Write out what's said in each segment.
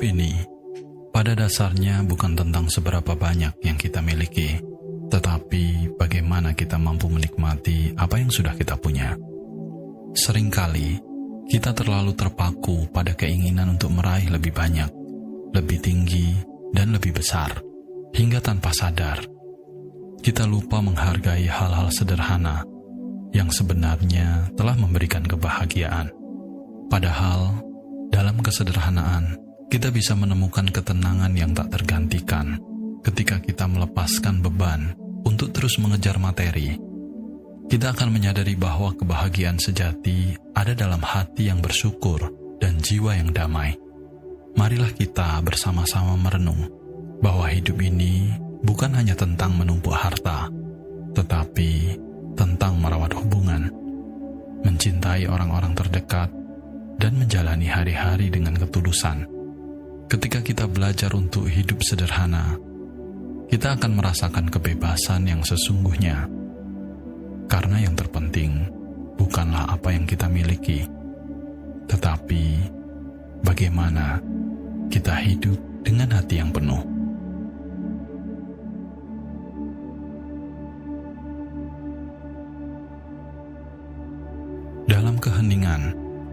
ini pada dasarnya bukan tentang seberapa banyak yang kita miliki, tetapi bagaimana kita mampu menikmati apa yang sudah kita punya. Seringkali kita terlalu terpaku pada keinginan untuk meraih lebih banyak, lebih tinggi, dan lebih besar, hingga tanpa sadar kita lupa menghargai hal-hal sederhana yang sebenarnya telah memberikan kebahagiaan. Padahal dalam kesederhanaan kita bisa menemukan ketenangan yang tak tergantikan ketika kita melepaskan beban untuk terus mengejar materi. Kita akan menyadari bahwa kebahagiaan sejati ada dalam hati yang bersyukur dan jiwa yang damai. Marilah kita bersama-sama merenung bahwa hidup ini bukan hanya tentang menumpuk harta, tetapi tentang merawat hubungan, mencintai orang-orang terdekat, dan menjalani hari-hari dengan ketulusan. Ketika kita belajar untuk hidup sederhana, kita akan merasakan kebebasan yang sesungguhnya. Karena yang terpenting bukanlah apa yang kita miliki, tetapi bagaimana kita hidup dengan hati yang penuh. Dalam keheningan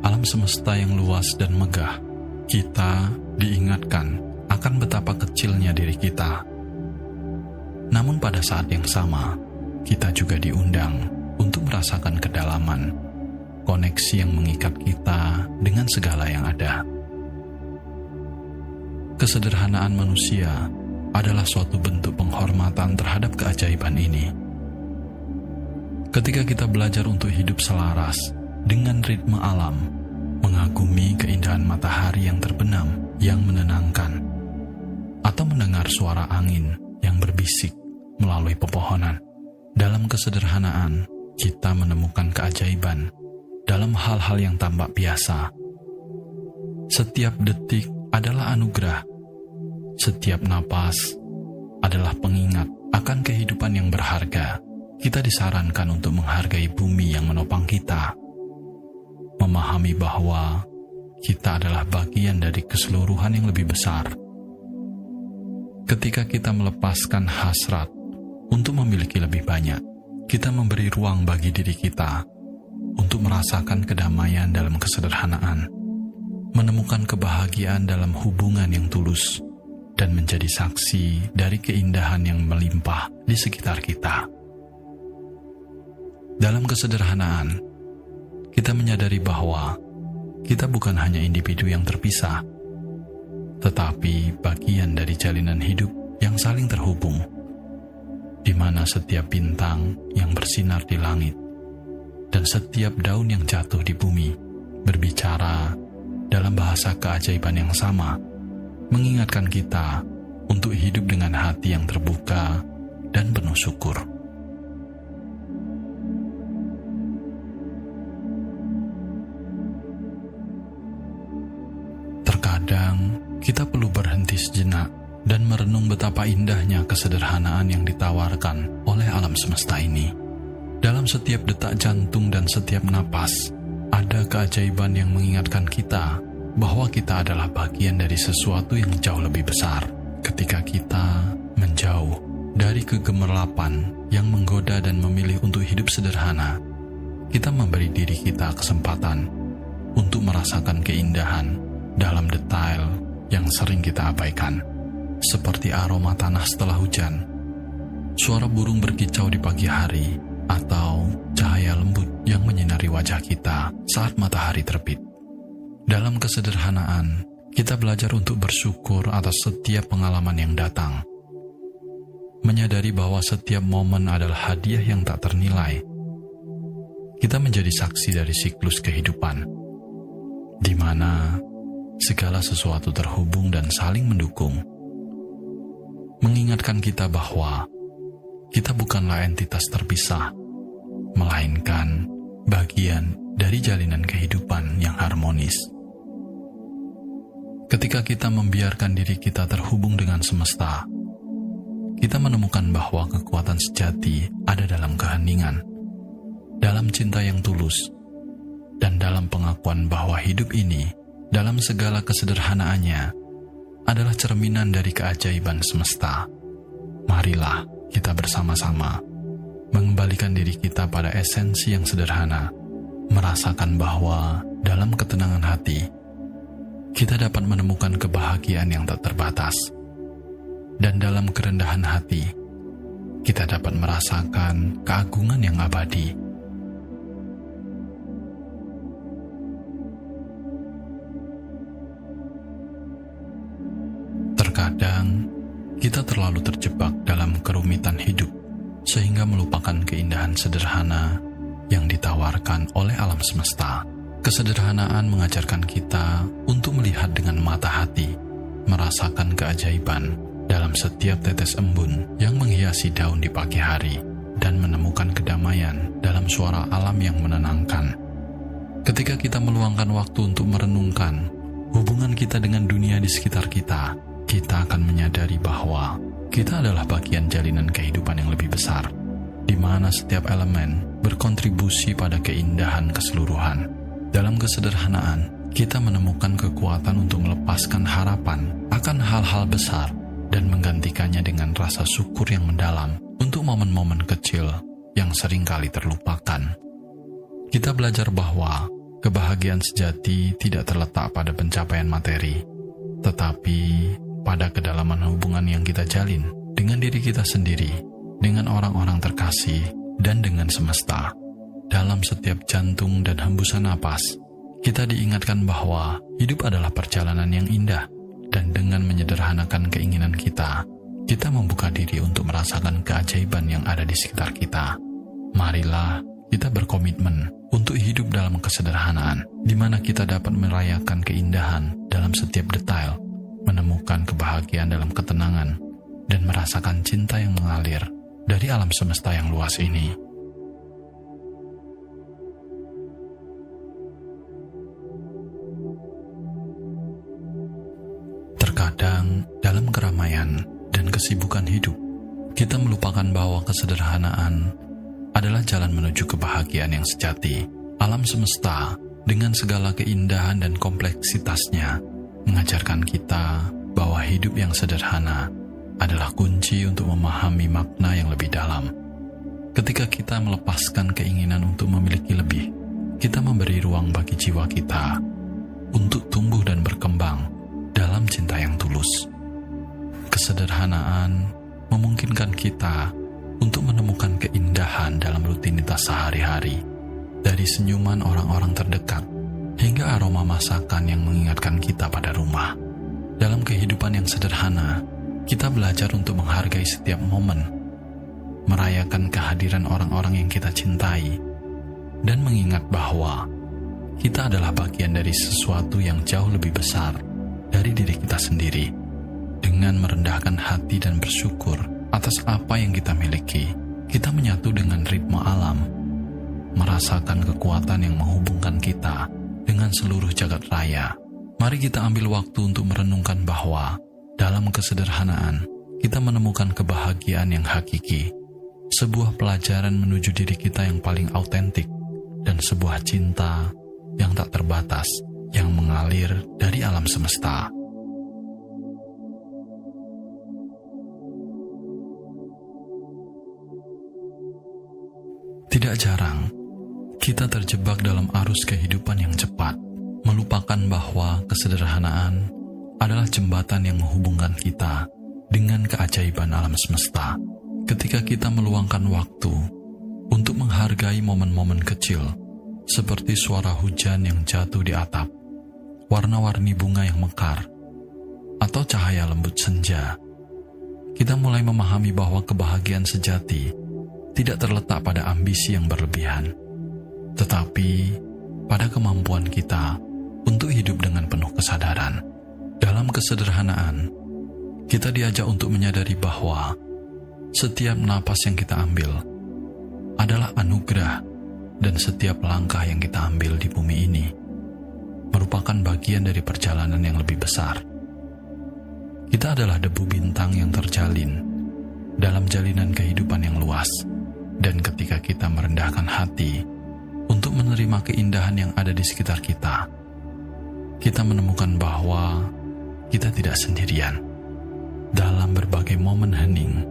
alam semesta yang luas dan megah, kita diingatkan akan betapa kecilnya diri kita. Namun pada saat yang sama, kita juga diundang untuk merasakan kedalaman, koneksi yang mengikat kita dengan segala yang ada. Kesederhanaan manusia adalah suatu bentuk penghormatan terhadap keajaiban ini. Ketika kita belajar untuk hidup selaras dengan ritme alam, mengagumi keindahan matahari yang terbenam, yang menenangkan, atau mendengar suara angin yang berbisik melalui pepohonan. Dalam kesederhanaan, kita menemukan keajaiban dalam hal-hal yang tampak biasa. Setiap detik adalah anugerah. Setiap napas adalah pengingat akan kehidupan yang berharga. Kita disarankan untuk menghargai bumi yang menopang kita, memahami bahwa kita adalah bagian dari keseluruhan yang lebih besar. Ketika kita melepaskan hasrat untuk memiliki lebih banyak, kita memberi ruang bagi diri kita untuk merasakan kedamaian dalam kesederhanaan, menemukan kebahagiaan dalam hubungan yang tulus, dan menjadi saksi dari keindahan yang melimpah di sekitar kita. Dalam kesederhanaan, kita menyadari bahwa kita bukan hanya individu yang terpisah, tetapi bagian dari jalinan hidup yang saling terhubung, di mana setiap bintang yang bersinar di langit dan setiap daun yang jatuh di bumi berbicara dalam bahasa keajaiban yang sama, mengingatkan kita untuk hidup dengan hati yang terbuka dan penuh syukur. Terkadang kita perlu berhenti sejenak dan merenung betapa indahnya kesederhanaan yang ditawarkan oleh alam semesta ini. Dalam setiap detak jantung dan setiap napas, ada keajaiban yang mengingatkan kita bahwa kita adalah bagian dari sesuatu yang jauh lebih besar. Ketika kita menjauh dari kegemerlapan yang menggoda dan memilih untuk hidup sederhana, kita memberi diri kita kesempatan untuk merasakan keindahan dalam detail yang sering kita abaikan, seperti aroma tanah setelah hujan, suara burung berkicau di pagi hari, atau cahaya lembut yang menyinari wajah kita saat matahari terbit. Dalam kesederhanaan, kita belajar untuk bersyukur atas setiap pengalaman yang datang, menyadari bahwa setiap momen adalah hadiah yang tak ternilai. Kita menjadi saksi dari siklus kehidupan, di mana segala sesuatu terhubung dan saling mendukung, mengingatkan kita bahwa kita bukanlah entitas terpisah, melainkan bagian dari jalinan kehidupan yang harmonis. Ketika kita membiarkan diri kita terhubung dengan semesta, kita menemukan bahwa kekuatan sejati ada dalam keheningan, dalam cinta yang tulus, dan dalam pengakuan bahwa hidup ini dalam segala kesederhanaannya adalah cerminan dari keajaiban semesta. Marilah kita bersama-sama mengembalikan diri kita pada esensi yang sederhana, merasakan bahwa dalam ketenangan hati, kita dapat menemukan kebahagiaan yang tak terbatas. Dan dalam kerendahan hati, kita dapat merasakan keagungan yang abadi. Terkadang, kita terlalu terjebak dalam kerumitan hidup, sehingga melupakan keindahan sederhana yang ditawarkan oleh alam semesta. Kesederhanaan mengajarkan kita untuk melihat dengan mata hati, merasakan keajaiban dalam setiap tetes embun yang menghiasi daun di pagi hari, dan menemukan kedamaian dalam suara alam yang menenangkan. Ketika kita meluangkan waktu untuk merenungkan hubungan kita dengan dunia di sekitar kita, kita akan menyadari bahwa kita adalah bagian jalinan kehidupan yang lebih besar, di mana setiap elemen berkontribusi pada keindahan keseluruhan. Dalam kesederhanaan, kita menemukan kekuatan untuk melepaskan harapan akan hal-hal besar dan menggantikannya dengan rasa syukur yang mendalam untuk momen-momen kecil yang seringkali terlupakan. Kita belajar bahwa kebahagiaan sejati tidak terletak pada pencapaian materi, tetapi pada kedalaman hubungan yang kita jalin dengan diri kita sendiri, dengan orang-orang terkasih, dan dengan semesta. Dalam setiap jantung dan hembusan napas, kita diingatkan bahwa hidup adalah perjalanan yang indah. Dan dengan menyederhanakan keinginan kita, kita membuka diri untuk merasakan keajaiban yang ada di sekitar kita. Marilah kita berkomitmen untuk hidup dalam kesederhanaan, di mana kita dapat merayakan keindahan dalam setiap detail, menemukan kebahagiaan dalam ketenangan, dan merasakan cinta yang mengalir dari alam semesta yang luas ini. Terkadang, dalam keramaian dan kesibukan hidup, kita melupakan bahwa kesederhanaan adalah jalan menuju kebahagiaan yang sejati. Alam semesta, dengan segala keindahan dan kompleksitasnya, mengajarkan kita bahwa hidup yang sederhana adalah kunci untuk memahami makna yang lebih dalam. Ketika kita melepaskan keinginan untuk memiliki lebih, kita memberi ruang bagi jiwa kita untuk tumbuh dan berkembang dalam cinta yang tulus. Kesederhanaan memungkinkan kita untuk menemukan keindahan dalam rutinitas sehari-hari, dari senyuman orang-orang terdekat hingga aroma masakan yang mengingatkan kita pada rumah. Dalam kehidupan yang sederhana, kita belajar untuk menghargai setiap momen, merayakan kehadiran orang-orang yang kita cintai, dan mengingat bahwa kita adalah bagian dari sesuatu yang jauh lebih besar dari diri kita sendiri. Dengan merendahkan hati dan bersyukur atas apa yang kita miliki, kita menyatu dengan ritme alam, merasakan kekuatan yang menghubungkan kita dengan seluruh jagat raya. Mari kita ambil waktu untuk merenungkan bahwa dalam kesederhanaan kita menemukan kebahagiaan yang hakiki, sebuah pelajaran menuju diri kita yang paling autentik, dan sebuah cinta yang tak terbatas yang mengalir dari alam semesta. Tidak jarang, kita terjebak dalam arus kehidupan yang cepat, melupakan bahwa kesederhanaan adalah jembatan yang menghubungkan kita dengan keajaiban alam semesta. Ketika kita meluangkan waktu untuk menghargai momen-momen kecil, seperti suara hujan yang jatuh di atap, warna-warni bunga yang mekar, atau cahaya lembut senja, kita mulai memahami bahwa kebahagiaan sejati tidak terletak pada ambisi yang berlebihan, tetapi pada kemampuan kita untuk hidup dengan penuh kesadaran. Dalam kesederhanaan, kita diajak untuk menyadari bahwa setiap napas yang kita ambil adalah anugerah, dan setiap langkah yang kita ambil di bumi ini merupakan bagian dari perjalanan yang lebih besar. Kita adalah debu bintang yang terjalin dalam jalinan kehidupan yang luas, dan ketika kita merendahkan hati untuk menerima keindahan yang ada di sekitar kita, kita menemukan bahwa kita tidak sendirian. Dalam berbagai momen hening,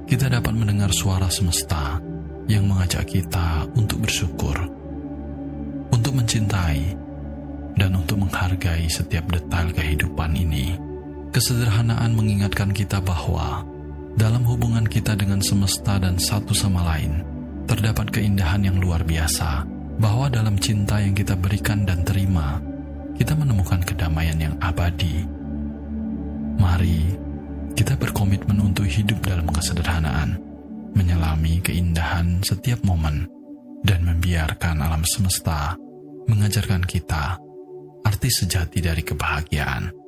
kita dapat mendengar suara semesta yang mengajak kita untuk bersyukur, untuk mencintai, dan untuk menghargai setiap detail kehidupan ini. Kesederhanaan mengingatkan kita bahwa dalam hubungan kita dengan semesta dan satu sama lain, terdapat keindahan yang luar biasa, bahwa dalam cinta yang kita berikan dan terima, kita menemukan kedamaian yang abadi. Mari kita berkomitmen untuk hidup dalam kesederhanaan, menyelami keindahan setiap momen, dan membiarkan alam semesta mengajarkan kita arti sejati dari kebahagiaan.